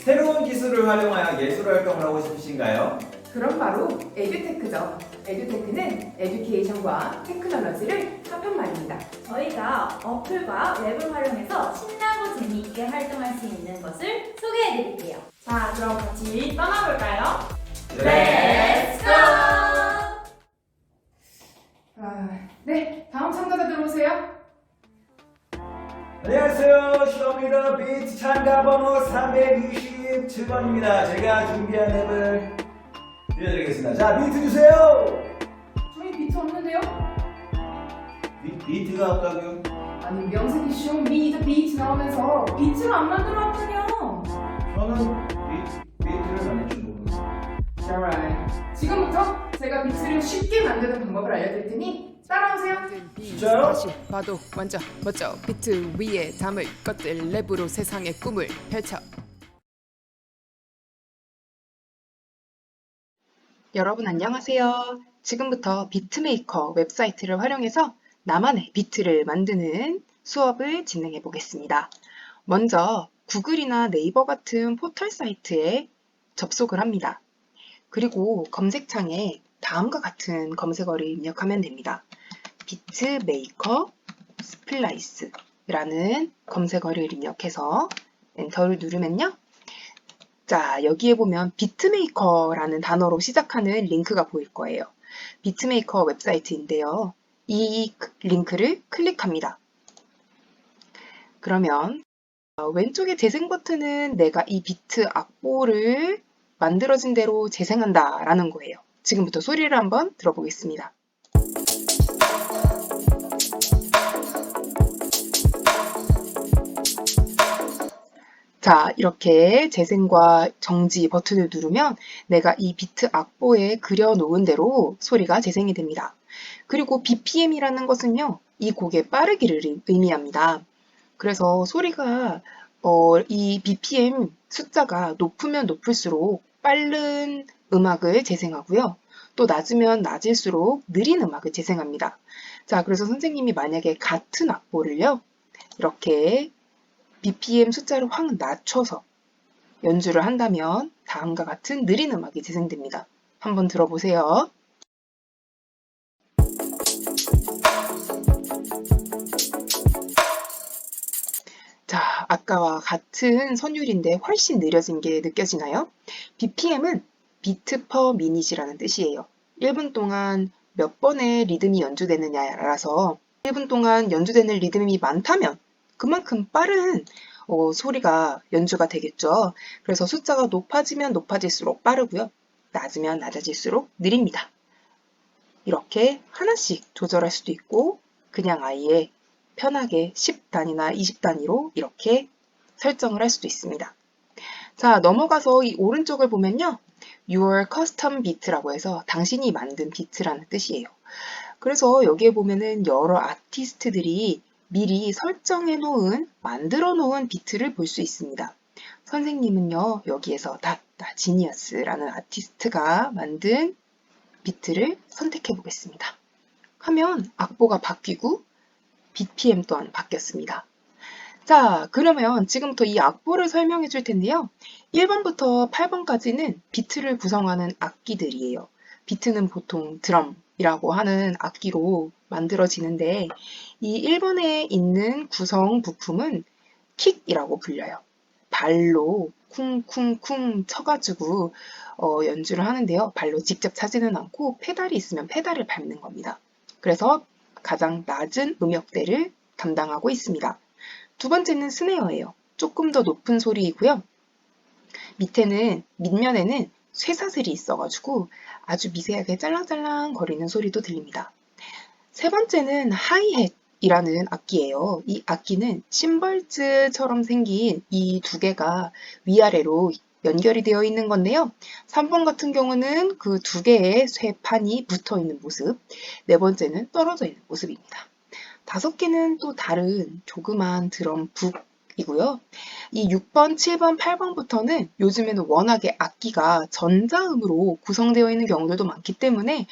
새로운 기술을 활용하여 예술 활동을 하고 싶으신가요? 그럼 바로 에듀테크죠. 에듀테크는 에듀케이션과 테크놀로지를 합한 말입니다. 저희가 어플과 웹을 활용해서 신나고 재미있게 활동할 수 있는 것을 소개해드릴게요. 자, 그럼 같이 떠나볼까요? Let's go! 네, 다음 참가자들 오세요. 안녕하세요. 슈어미더 비트 참가 번호 327번입니다. 제가 준비한 앱을 들려드리겠습니다. 자, 비트 주세요. 저희 비트 없는데요? 비트가 없다고요? 아니, 명색이 Show Me the Beat 나오면서 비트를 안 만들어왔군요. 저는 비트를 만들 줄 모르는 Alright. 지금부터 제가 비트를 쉽게 만드는 방법을 알려드릴 테니 따라오세요. 진짜요? 다시 봐도 완전 멋져. 비트 위에 담을 것들 랩으로 세상의 꿈을 펼쳐. 여러분 안녕하세요. 지금부터 비트메이커 웹사이트를 활용해서 나만의 비트를 만드는 수업을 진행해 보겠습니다. 먼저 구글이나 네이버 같은 포털 사이트에 접속을 합니다. 그리고 검색창에 다음과 같은 검색어를 입력하면 됩니다. 비트메이커 스플라이스라는 검색어를 입력해서 엔터를 누르면요. 자, 여기에 보면 비트메이커라는 단어로 시작하는 링크가 보일 거예요. 비트메이커 웹사이트인데요. 이 링크를 클릭합니다. 그러면 왼쪽의 재생 버튼은 내가 이 비트 악보를 만들어진 대로 재생한다 라는 거예요. 지금부터 소리를 한번 들어보겠습니다. 자, 이렇게 재생과 정지 버튼을 누르면 내가 이 비트 악보에 그려놓은 대로 소리가 재생이 됩니다. 그리고 BPM이라는 것은요, 이 곡의 빠르기를 의미합니다. 그래서 소리가 이 BPM 숫자가 높으면 높을수록 빠른 음악을 재생하고요. 또 낮으면 낮을수록 느린 음악을 재생합니다. 자, 그래서 선생님이 만약에 같은 악보를요, 이렇게 BPM 숫자를 확 낮춰서 연주를 한다면 다음과 같은 느린 음악이 재생됩니다. 한번 들어보세요. 자, 아까와 같은 선율인데 훨씬 느려진 게 느껴지나요? BPM은 비트 퍼 미닛이라는 뜻이에요. 1분 동안 몇 번의 리듬이 연주되느냐에 따라서 1분 동안 연주되는 리듬이 많다면 그만큼 빠른 소리가 연주가 되겠죠. 그래서 숫자가 높아지면 높아질수록 빠르고요. 낮으면 낮아질수록 느립니다. 이렇게 하나씩 조절할 수도 있고 그냥 아예 편하게 10단위나 20단위로 이렇게 설정을 할 수도 있습니다. 자, 넘어가서 이 오른쪽을 보면요. Your Custom Beat라고 해서 당신이 만든 비트라는 뜻이에요. 그래서 여기에 보면은 여러 아티스트들이 미리 설정해 놓은, 만들어 놓은 비트를 볼 수 있습니다. 선생님은요, 여기에서 다다 지니어스라는 아티스트가 만든 비트를 선택해 보겠습니다. 하면 악보가 바뀌고 BPM 또한 바뀌었습니다. 자, 그러면 지금부터 이 악보를 설명해 줄 텐데요. 1번부터 8번까지는 비트를 구성하는 악기들이에요. 비트는 보통 드럼이라고 하는 악기로 만들어지는데 이 1번에 있는 구성 부품은 킥이라고 불려요. 발로 쿵쿵쿵 쳐가지고 연주를 하는데요. 발로 직접 차지는 않고 페달이 있으면 페달을 밟는 겁니다. 그래서 가장 낮은 음역대를 담당하고 있습니다. 두 번째는 스네어예요. 조금 더 높은 소리이고요. 밑면에는 쇠사슬이 있어가지고 아주 미세하게 짤랑짤랑 거리는 소리도 들립니다. 세 번째는 하이햇이라는 악기예요. 이 악기는 심벌즈처럼 생긴 이 두 개가 위아래로 연결이 되어 있는 건데요. 3번 같은 경우는 그 두 개의 쇠판이 붙어 있는 모습, 네 번째는 떨어져 있는 모습입니다. 5개는 또 다른 조그만 드럼 북이고요. 이 6번, 7번, 8번부터는 요즘에는 워낙에 악기가 전자음으로 구성되어 있는 경우들도 많기 때문에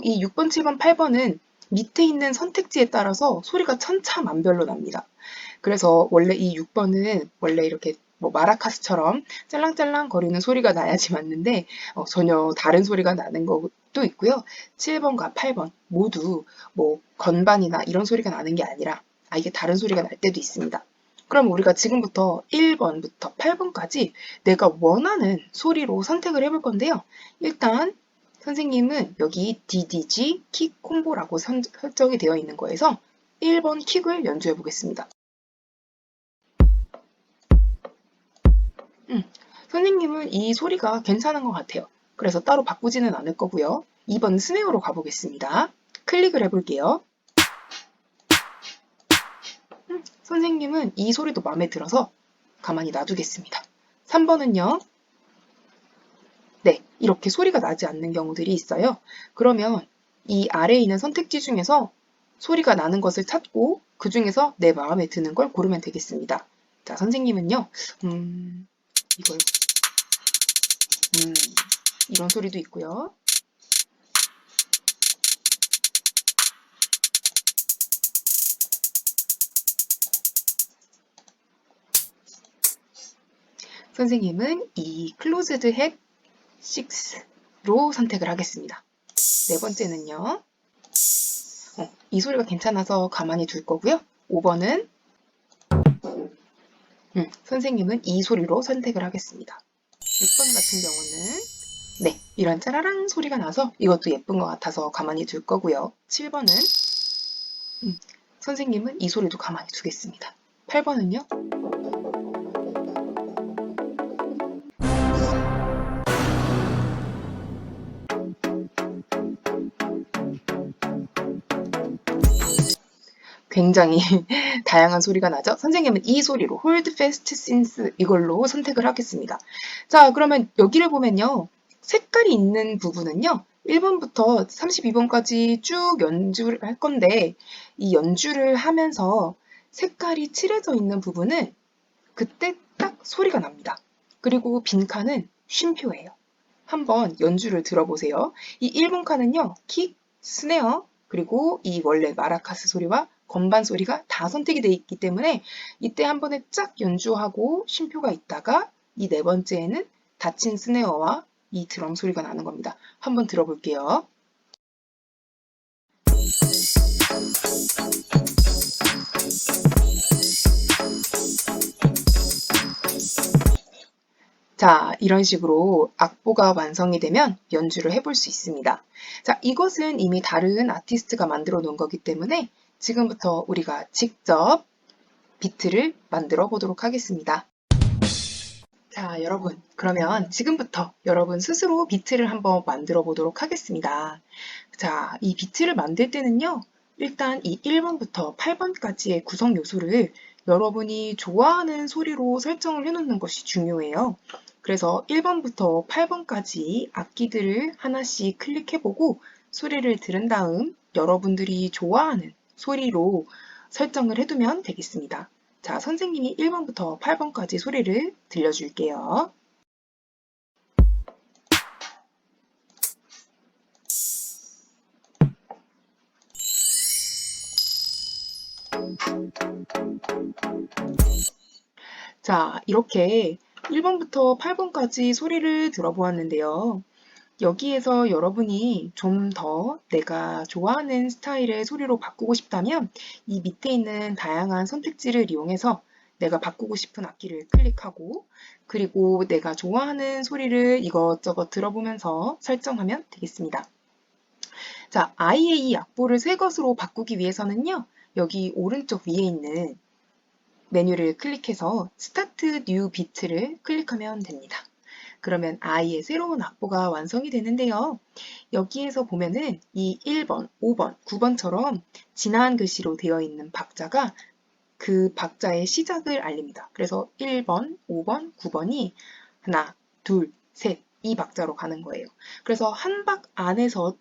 이 6번, 7번, 8번은 밑에 있는 선택지에 따라서 소리가 천차만별로 납니다. 그래서 원래 이 6번은 원래 이렇게 뭐 마라카스처럼 짤랑짤랑 거리는 소리가 나야지 맞는데 전혀 다른 소리가 나는 것도 있고요. 7번과 8번 모두 뭐 건반이나 이런 소리가 나는 게 아니라 이게 다른 소리가 날 때도 있습니다. 그럼 우리가 지금부터 1번부터 8번까지 내가 원하는 소리로 선택을 해볼 건데요. 일단 선생님은 여기 DDG 킥 콤보라고 설정이 되어 있는 거에서 1번 킥을 연주해 보겠습니다. 선생님은 이 소리가 괜찮은 것 같아요. 그래서 따로 바꾸지는 않을 거고요. 2번 스네어로 가보겠습니다. 클릭을 해볼게요. 선생님은 이 소리도 마음에 들어서 가만히 놔두겠습니다. 3번은요. 네, 이렇게 소리가 나지 않는 경우들이 있어요. 그러면 이 아래에 있는 선택지 중에서 소리가 나는 것을 찾고 그 중에서 내 마음에 드는 걸 고르면 되겠습니다. 자, 선생님은요. 이걸 이런 소리도 있고요. 선생님은 이 클로즈드 햇 6로 선택을 하겠습니다. 네 번째는요. 이 소리가 괜찮아서 가만히 둘 거고요. 5번은 선생님은 이 소리로 선택을 하겠습니다. 6번 같은 경우는 네, 이런 짜라랑 소리가 나서 이것도 예쁜 것 같아서 가만히 둘 거고요. 7번은 선생님은 이 소리도 가만히 두겠습니다. 8번은요. 굉장히 다양한 소리가 나죠? 선생님은 이 소리로 hold fast since 이걸로 선택을 하겠습니다. 자, 그러면 여기를 보면요. 색깔이 있는 부분은요. 1번부터 32번까지 쭉 연주를 할 건데 이 연주를 하면서 색깔이 칠해져 있는 부분은 그때 딱 소리가 납니다. 그리고 빈 칸은 쉼표예요. 한번 연주를 들어보세요. 이 1번 칸은요. 킥, 스네어, 그리고 이 원래 마라카스 소리와 건반 소리가 다 선택이 되어 있기 때문에 이때 한 번에 쫙 연주하고 쉼표가 있다가 이 네 번째에는 닫힌 스네어와 이 드럼 소리가 나는 겁니다. 한번 들어볼게요. 자, 이런 식으로 악보가 완성이 되면 연주를 해볼 수 있습니다. 자, 이것은 이미 다른 아티스트가 만들어 놓은 거기 때문에 지금부터 우리가 직접 비트를 만들어 보도록 하겠습니다. 자, 여러분, 그러면 지금부터 여러분 스스로 비트를 한번 만들어 보도록 하겠습니다. 자, 이 비트를 만들 때는요, 일단 이 1번부터 8번까지의 구성 요소를 여러분이 좋아하는 소리로 설정을 해놓는 것이 중요해요. 그래서 1번부터 8번까지 악기들을 하나씩 클릭해보고 소리를 들은 다음 여러분들이 좋아하는 소리로 설정을 해두면 되겠습니다. 자, 선생님이 1번부터 8번까지 소리를 들려줄게요. 자, 이렇게 1번부터 8번까지 소리를 들어보았는데요. 여기에서 여러분이 좀 더 내가 좋아하는 스타일의 소리로 바꾸고 싶다면 이 밑에 있는 다양한 선택지를 이용해서 내가 바꾸고 싶은 악기를 클릭하고 그리고 내가 좋아하는 소리를 이것저것 들어보면서 설정하면 되겠습니다. 자, 아이의 이 악보를 새 것으로 바꾸기 위해서는요. 여기 오른쪽 위에 있는 메뉴를 클릭해서 스타트 뉴 비트를 클릭하면 됩니다. 그러면 아이의 새로운 악보가 완성이 되는데요. 여기에서 보면은 이 1번, 5번, 9번처럼 진한 글씨로 되어 있는 박자가 그 박자의 시작을 알립니다. 그래서 1번, 5번, 9번이 하나, 둘, 셋, 이 박자로 가는 거예요. 그래서 한 박 안에서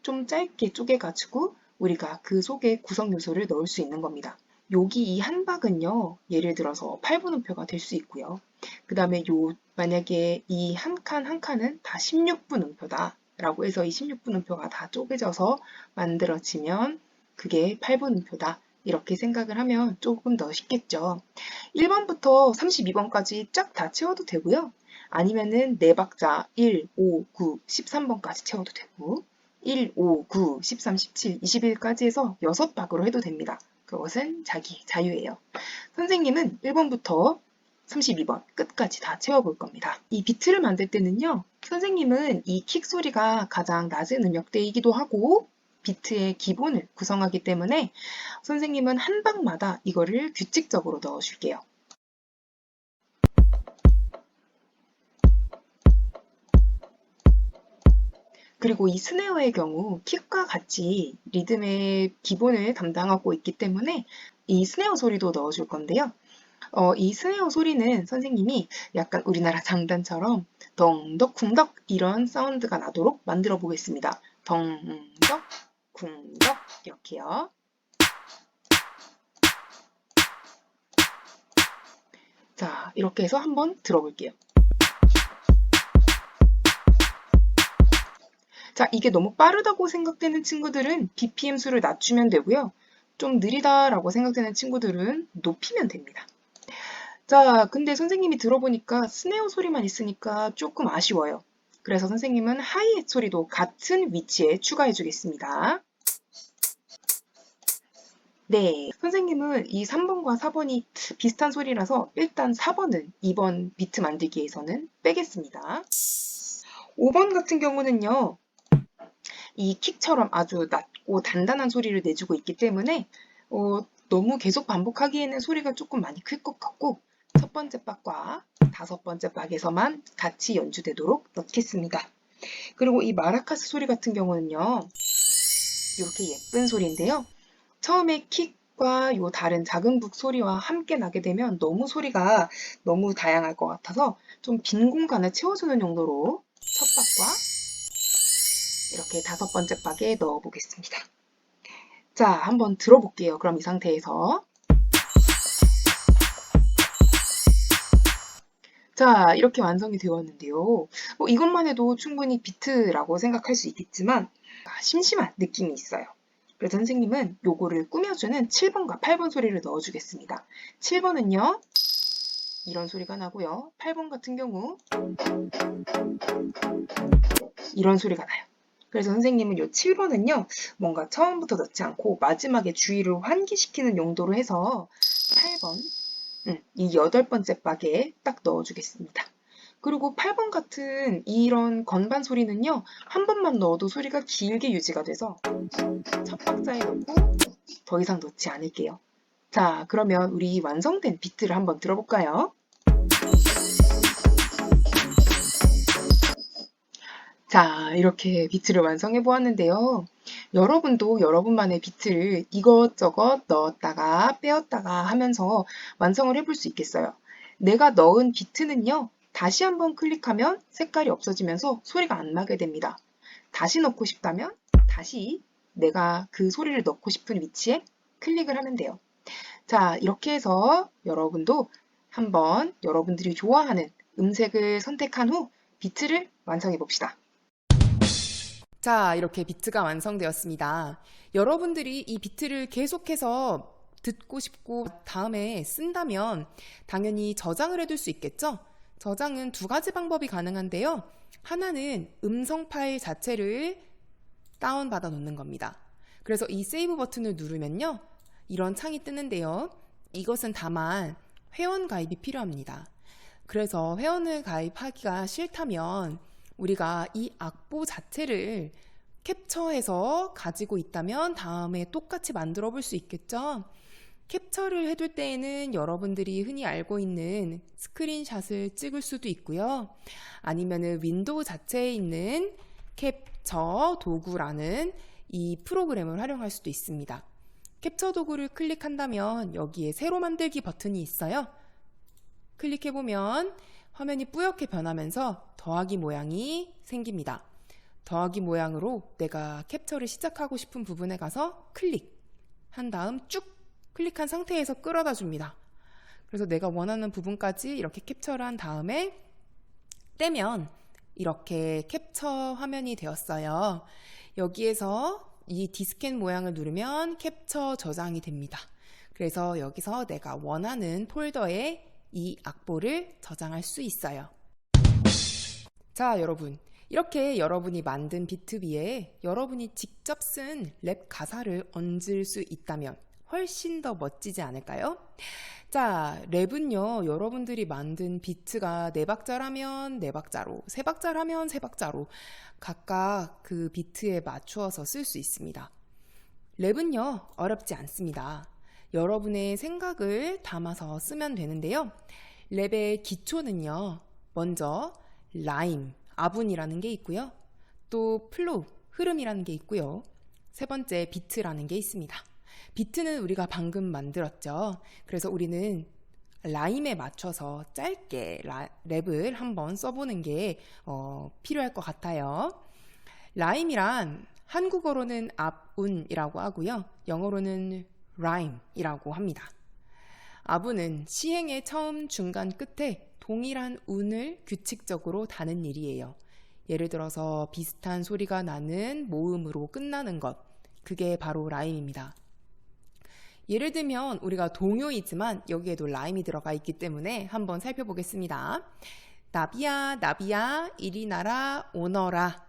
좀 짧게 쪼개가지고 우리가 그 속에 구성 요소를 넣을 수 있는 겁니다. 여기 이 한 박은요, 예를 들어서 8분음표가 될 수 있고요. 그 다음에 만약에 이 한 칸 한 칸은 다 16분음표다 라고 해서 이 16분음표가 다 쪼개져서 만들어지면 그게 8분음표다 이렇게 생각을 하면 조금 더 쉽겠죠. 1번부터 32번까지 쫙 다 채워도 되고요. 아니면은 4박자 1, 5, 9, 13번까지 채워도 되고 1, 5, 9, 13, 17, 21까지 해서 6박으로 해도 됩니다. 그것은 자기 자유예요. 선생님은 1번부터 32번 끝까지 다 채워볼 겁니다. 이 비트를 만들 때는요. 선생님은 이 킥 소리가 가장 낮은 음역대이기도 하고 비트의 기본을 구성하기 때문에 선생님은 한 박마다 이거를 규칙적으로 넣어줄게요. 그리고 이 스네어의 경우 킥과 같이 리듬의 기본을 담당하고 있기 때문에 이 스네어 소리도 넣어줄 건데요. 이 스네어 소리는 선생님이 약간 우리나라 장단처럼 덩덕 쿵덕 이런 사운드가 나도록 만들어 보겠습니다. 덩덕 쿵덕 이렇게요. 자, 이렇게 해서 한번 들어볼게요. 자, 이게 너무 빠르다고 생각되는 친구들은 BPM 수를 낮추면 되고요. 좀 느리다라고 생각되는 친구들은 높이면 됩니다. 자, 근데 선생님이 들어보니까 스네어 소리만 있으니까 조금 아쉬워요. 그래서 선생님은 하이햇 소리도 같은 위치에 추가해 주겠습니다. 네, 선생님은 이 3번과 4번이 비슷한 소리라서 일단 4번은 2번 비트 만들기에서는 빼겠습니다. 5번 같은 경우는요. 이 킥처럼 아주 낮고 단단한 소리를 내주고 있기 때문에 너무 계속 반복하기에는 소리가 조금 많이 클 것 같고 첫 번째 박과 5번째 박에서만 같이 연주되도록 넣겠습니다. 그리고 이 마라카스 소리 같은 경우는요. 이렇게 예쁜 소리인데요. 처음에 킥과 요 다른 작은 북 소리와 함께 나게 되면 소리가 너무 다양할 것 같아서 좀 빈 공간을 채워주는 용도로 첫 박과 이렇게 5번째 박에 넣어 보겠습니다. 자, 한번 들어볼게요. 그럼 이 상태에서. 자, 이렇게 완성이 되었는데요. 이것만 해도 충분히 비트라고 생각할 수 있겠지만 심심한 느낌이 있어요. 그래서 선생님은 요거를 꾸며주는 7번과 8번 소리를 넣어주겠습니다. 7번은요. 이런 소리가 나고요. 8번 같은 경우 이런 소리가 나요. 그래서 선생님은 요 7번은요. 뭔가 처음부터 넣지 않고 마지막에 주의를 환기시키는 용도로 해서 8번 이 8번째 박에 딱 넣어주겠습니다. 그리고 8번 같은 이런 건반 소리는요. 한 번만 넣어도 소리가 길게 유지가 돼서 첫 박자에 넣고 더 이상 넣지 않을게요. 자, 그러면 우리 완성된 비트를 한번 들어볼까요? 자, 이렇게 비트를 완성해 보았는데요. 여러분도 여러분만의 비트를 이것저것 넣었다가 빼었다가 하면서 완성을 해볼 수 있겠어요. 내가 넣은 비트는요. 다시 한번 클릭하면 색깔이 없어지면서 소리가 안 나게 됩니다. 다시 넣고 싶다면 다시 내가 그 소리를 넣고 싶은 위치에 클릭을 하면 돼요. 자, 이렇게 해서 여러분도 한번 여러분들이 좋아하는 음색을 선택한 후 비트를 완성해 봅시다. 자, 이렇게 비트가 완성되었습니다. 여러분들이 이 비트를 계속해서 듣고 싶고 다음에 쓴다면 당연히 저장을 해둘 수 있겠죠? 저장은 2가지 방법이 가능한데요. 하나는 음성 파일 자체를 다운받아 놓는 겁니다. 그래서 이 세이브 버튼을 누르면요. 이런 창이 뜨는데요. 이것은 다만 회원 가입이 필요합니다. 그래서 회원을 가입하기가 싫다면 우리가 이 악보 자체를 캡처해서 가지고 있다면 다음에 똑같이 만들어 볼 수 있겠죠? 캡처를 해둘 때에는 여러분들이 흔히 알고 있는 스크린샷을 찍을 수도 있고요. 아니면은 윈도우 자체에 있는 캡처 도구라는 이 프로그램을 활용할 수도 있습니다. 캡처 도구를 클릭한다면 여기에 새로 만들기 버튼이 있어요. 클릭해보면 화면이 뿌옇게 변하면서 더하기 모양이 생깁니다. 더하기 모양으로 내가 캡처를 시작하고 싶은 부분에 가서 클릭한 다음 쭉 클릭한 상태에서 끌어다 줍니다. 그래서 내가 원하는 부분까지 이렇게 캡처를 한 다음에 떼면 이렇게 캡처 화면이 되었어요. 여기에서 이 디스켓 모양을 누르면 캡처 저장이 됩니다. 그래서 여기서 내가 원하는 폴더에 이 악보를 저장할 수 있어요. 자, 여러분. 이렇게 여러분이 만든 비트 위에 여러분이 직접 쓴 랩 가사를 얹을 수 있다면 훨씬 더 멋지지 않을까요? 자, 랩은요, 여러분들이 만든 비트가 4박자라면 4박자로, 3박자라면 3박자로 각각 그 비트에 맞추어서 쓸 수 있습니다. 랩은요, 어렵지 않습니다. 여러분의 생각을 담아서 쓰면 되는데요. 랩의 기초는요, 먼저 라임, 아분이라는 게 있고요. 또 플로우, 흐름이라는 게 있고요. 세 번째, 비트라는 게 있습니다. 비트는 우리가 방금 만들었죠. 그래서 우리는 라임에 맞춰서 짧게 랩을 한번 써보는 게 필요할 것 같아요. 라임이란 한국어로는 앞운이라고 하고요. 영어로는 rhyme이라고 합니다. 아분은 시행의 처음, 중간, 끝에 동일한 운을 규칙적으로 다는 일이에요. 예를 들어서 비슷한 소리가 나는 모음으로 끝나는 것, 그게 바로 라임입니다. 예를 들면 우리가 동요이지만 여기에도 라임이 들어가 있기 때문에 한번 살펴보겠습니다. 나비야 나비야 이리 나라 오너라,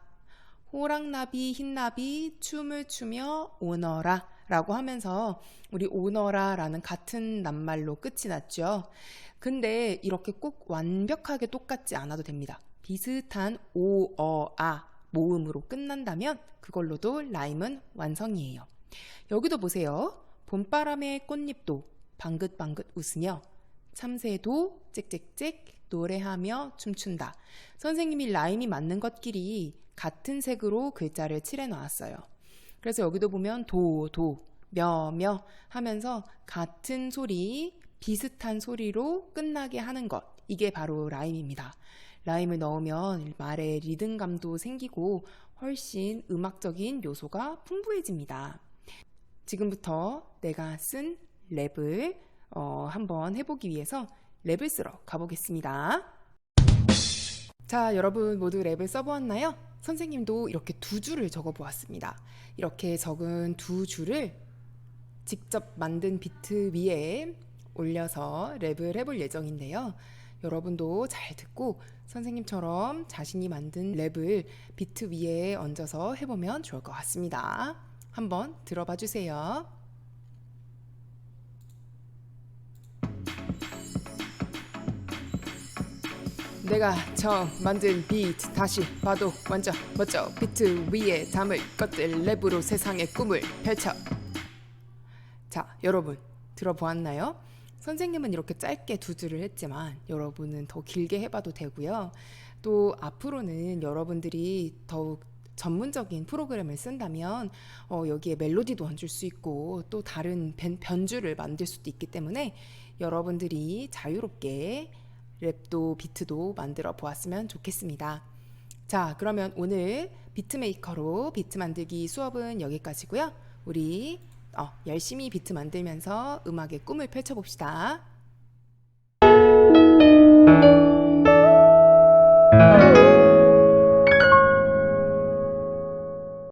호랑나비 흰나비 춤을 추며 오너라 라고 하면서 우리 오너라 라는 같은 낱말로 끝이 났죠. 근데 이렇게 꼭 완벽하게 똑같지 않아도 됩니다. 비슷한 오, 어, 아 모음으로 끝난다면 그걸로도 라임은 완성이에요. 여기도 보세요. 봄바람의 꽃잎도 방긋방긋 웃으며 참새도 짹짹짹 노래하며 춤춘다. 선생님이 라임이 맞는 것끼리 같은 색으로 글자를 칠해 놨어요. 그래서 여기도 보면 도, 며 하면서 같은 소리, 비슷한 소리로 끝나게 하는 것. 이게 바로 라임입니다. 라임을 넣으면 말의 리듬감도 생기고 훨씬 음악적인 요소가 풍부해집니다. 지금부터 내가 쓴 랩을 한번 해보기 위해서 랩을 쓰러 가보겠습니다. 자, 여러분 모두 랩을 써보았나요? 선생님도 이렇게 2줄을 적어보았습니다. 이렇게 적은 2줄을 직접 만든 비트 위에 올려서 랩을 해볼 예정인데요. 여러분도 잘 듣고 선생님처럼 자신이 만든 랩을 비트 위에 얹어서 해보면 좋을 것 같습니다. 한번 들어봐 주세요. 내가 처음 만든 비트 다시 봐도 완전 멋져. 비트 위에 담을 것들 랩으로 세상의 꿈을 펼쳐. 자, 여러분 들어보았나요? 선생님은 이렇게 짧게 2줄을 했지만 여러분은 더 길게 해봐도 되고요. 또 앞으로는 여러분들이 더욱 전문적인 프로그램을 쓴다면 여기에 멜로디도 얹을 수 있고 또 다른 변주를 만들 수도 있기 때문에 여러분들이 자유롭게 랩도 비트도 만들어 보았으면 좋겠습니다. 자, 그러면 오늘 비트메이커로 비트 만들기 수업은 여기까지고요. 우리 열심히 비트 만들면서 음악의 꿈을 펼쳐봅시다.